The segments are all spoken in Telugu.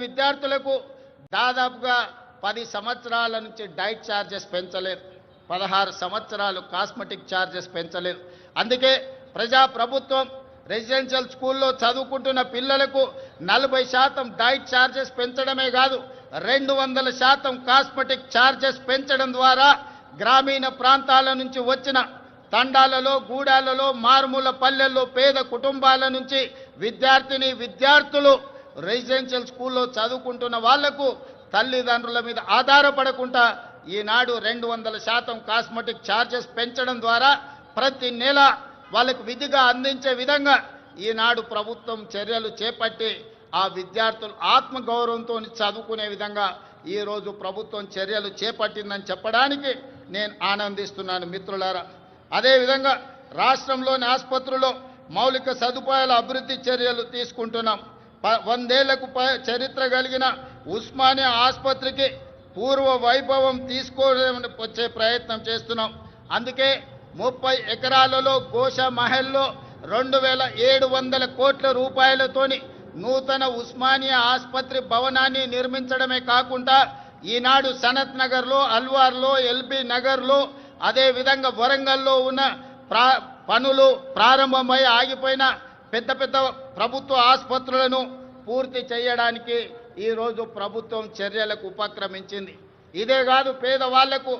విద్యార్థులకు దాదాపుగా 10 సంవత్సరాల నుంచి డైట్ ఛార్జెస్ పెంచలేదు, 16 సంవత్సరాలు కాస్మెటిక్ ఛార్జెస్ పెంచలేదు. అందుకే ప్రజా ప్రభుత్వం రెసిడెన్షియల్ స్కూల్లో చదువుకుంటున్న పిల్లలకు 40% డైట్ ఛార్జెస్ పెంచడమే కాదు, 200% కాస్మెటిక్ ఛార్జెస్ పెంచడం ద్వారా గ్రామీణ ప్రాంతాల నుంచి వచ్చిన తండాలలో, గూడాలలో, మారుమూల పల్లెల్లో పేద కుటుంబాల నుంచి విద్యార్థులు రెసిడెన్షియల్ స్కూల్లో చదువుకుంటున్న వాళ్లకు తల్లిదండ్రుల మీద ఆధారపడకుండా ఈనాడు 200% కాస్మెటిక్ ఛార్జెస్ పెంచడం ద్వారా ప్రతి నెల వాళ్ళకు విధిగా అందించే విధంగా ఈనాడు ప్రభుత్వం చర్యలు చేపట్టి ఆ విద్యార్థులు ఆత్మగౌరవంతో చదువుకునే విధంగా ఈరోజు ప్రభుత్వం చర్యలు చేపట్టిందని చెప్పడానికి నేను ఆనందిస్తున్నాను మిత్రులారా. అదేవిధంగా రాష్ట్రంలోని ఆసుపత్రుల్లో మౌలిక సదుపాయాల అభివృద్ధి చర్యలు తీసుకుంటున్నాం. 100 ఏళ్లకు చరిత్ర కలిగిన ఉస్మానియా ఆసుపత్రికి పూర్వ వైభవం వచ్చే ప్రయత్నం చేస్తున్నాం. అందుకే 30 ఎకరాలలో గోష మహల్లో 2700 కోట్ల రూపాయలతోని నూతన ఉస్మానియా ఆసుపత్రి భవనాన్ని నిర్మించడమే కాకుండా ఈనాడు సనత్ నగర్లో, అల్వార్లో, ఎల్బీ నగర్లో, అదేవిధంగా వరంగల్లో ఉన్న పనులు ప్రారంభమై ఆగిపోయిన పెద్ద పెద్ద ప్రభుత్వ ఆసుపత్రులను పూర్తి చేయడానికి ఈరోజు ప్రభుత్వం చర్యలకు ఉపక్రమించింది. ఇదే కాదు, పేదవాళ్లకు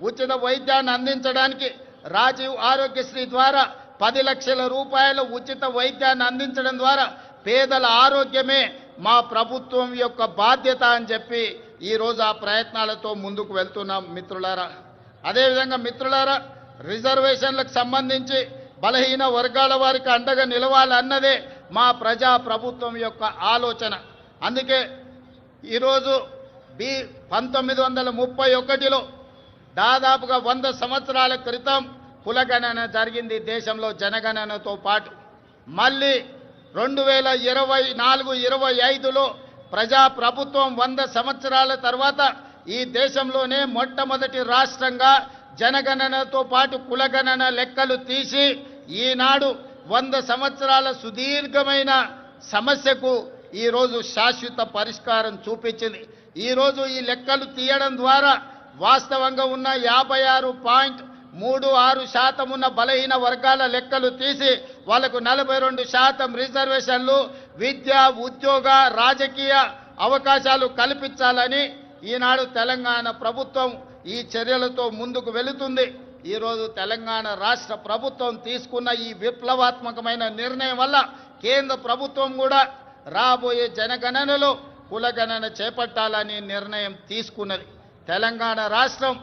ఉచిత వైద్యాన్ని అందించడానికి రాజీవ్ ఆరోగ్యశ్రీ ద్వారా 10 లక్షల రూపాయల ఉచిత వైద్యాన్ని అందించడం ద్వారా పేదల ఆరోగ్యమే మా ప్రభుత్వం యొక్క బాధ్యత అని చెప్పి ఈరోజు ఆ ప్రయత్నాలతో ముందుకు వెళ్తున్నాం మిత్రులారా. అదేవిధంగా మిత్రులారా, రిజర్వేషన్లకు సంబంధించి బలహీన వర్గాల వారికి అండగా నిలవాలన్నదే మా ప్రజా ప్రభుత్వం యొక్క ఆలోచన. అందుకే ఈరోజు 1931లో దాదాపుగా 100 సంవత్సరాల క్రితం కులగణన జరిగింది దేశంలో జనగణనతో పాటు. మళ్ళీ 2024-25లో ప్రజా ప్రభుత్వం 100 సంవత్సరాల తర్వాత ఈ దేశంలోనే మొట్టమొదటి రాష్ట్రంగా జనగణనతో పాటు కులగణన లెక్కలు తీసి ఈనాడు 100 సంవత్సరాల సుదీర్ఘమైన సమస్యకు ఈరోజు శాశ్వత పరిష్కారం చూపించింది. ఈరోజు ఈ లెక్కలు తీయడం ద్వారా వాస్తవంగా ఉన్న 56.36% ఉన్న బలహీన వర్గాల లెక్కలు తీసి వాళ్ళకు 42% రిజర్వేషన్లు, విద్య, ఉద్యోగ, రాజకీయ అవకాశాలు కల్పించాలని ఈనాడు తెలంగాణ ప్రభుత్వం ఈ చర్యలతో ముందుకు వెళుతుంది. ఈరోజు తెలంగాణ రాష్ట్ర ప్రభుత్వం తీసుకున్న ఈ విప్లవాత్మకమైన నిర్ణయం వల్ల కేంద్ర ప్రభుత్వం కూడా రాబోయే జనగణనలో కులగణన చేపట్టాలని నిర్ణయం తీసుకున్నది. తెలంగాణ రాష్ట్రం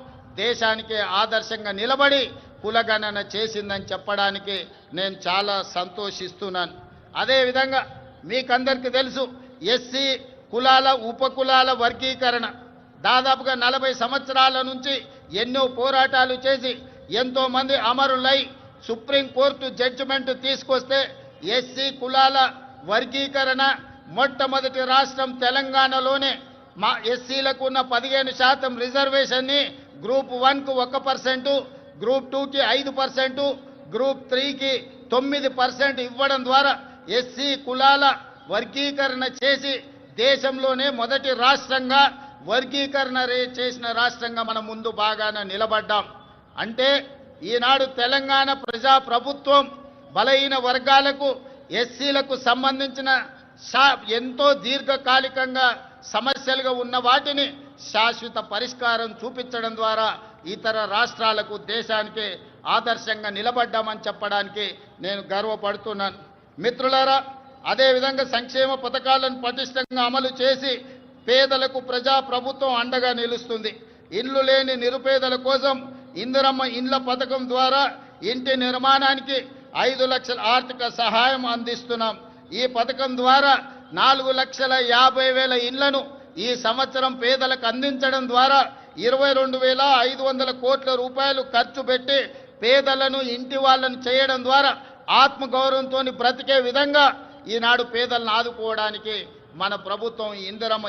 దేశానికి ఆదర్శంగా నిలబడి కులగణన చేసిందని చెప్పడానికి నేను చాలా సంతోషిస్తున్నాను. అదేవిధంగా మీకందరికీ తెలుసు, ఎస్సీ కులాల ఉపకులాల వర్గీకరణ దాదాపుగా 40 సంవత్సరాల నుంచి ఎన్నో పోరాటాలు చేసి ఎంతోమంది అమరులై సుప్రీంకోర్టు జడ్జిమెంట్ తీసుకొస్తే ఎస్సీ కులాల వర్గీకరణ మొట్టమొదటి రాష్ట్రం తెలంగాణలోనే మా ఎస్సీలకు ఉన్న 15% రిజర్వేషన్ని గ్రూప్ 1కు 1%, గ్రూప్ 2కి 5%, గ్రూప్ 3కి 9% ఇవ్వడం ద్వారా ఎస్సీ కులాల వర్గీకరణ చేసి దేశంలోనే మొదటి రాష్ట్రంగా వర్గీకరణ చేసిన రాష్ట్రంగా మనం ముందు బాగానే నిలబడ్డాం. అంటే ఈనాడు తెలంగాణ ప్రజా ప్రభుత్వం బలహీన వర్గాలకు, ఎస్సీలకు సంబంధించిన ఎంతో దీర్ఘకాలికంగా సమస్యలుగా ఉన్న వాటిని శాశ్వత పరిష్కారం చూపించడం ద్వారా ఇతర రాష్ట్రాలకు, దేశానికి ఆదర్శంగా నిలబడ్డామని చెప్పడానికి నేను గర్వపడుతున్నాను మిత్రులారా. అదేవిధంగా సంక్షేమ పథకాలను పటిష్టంగా అమలు చేసి పేదలకు ప్రజా ప్రభుత్వం అండగా నిలుస్తుంది. ఇల్లు లేని నిరుపేదల కోసం ఇందిరమ్మ ఇండ్ల పథకం ద్వారా ఇంటి నిర్మాణానికి 5 లక్షల ఆర్థిక సహాయం అందిస్తున్నాం. ఈ పథకం ద్వారా 4,50,000 ఇళ్లను ఈ సంవత్సరం పేదలకు అందించడం ద్వారా 22,500 కోట్ల రూపాయలు ఖర్చు పెట్టి పేదలను ఇంటి వాళ్ళను చేయడం ద్వారా ఆత్మగౌరవంతో బ్రతికే విధంగా ఈనాడు పేదలను ఆదుకోవడానికి మన ప్రభుత్వం ఇందిరమ్మ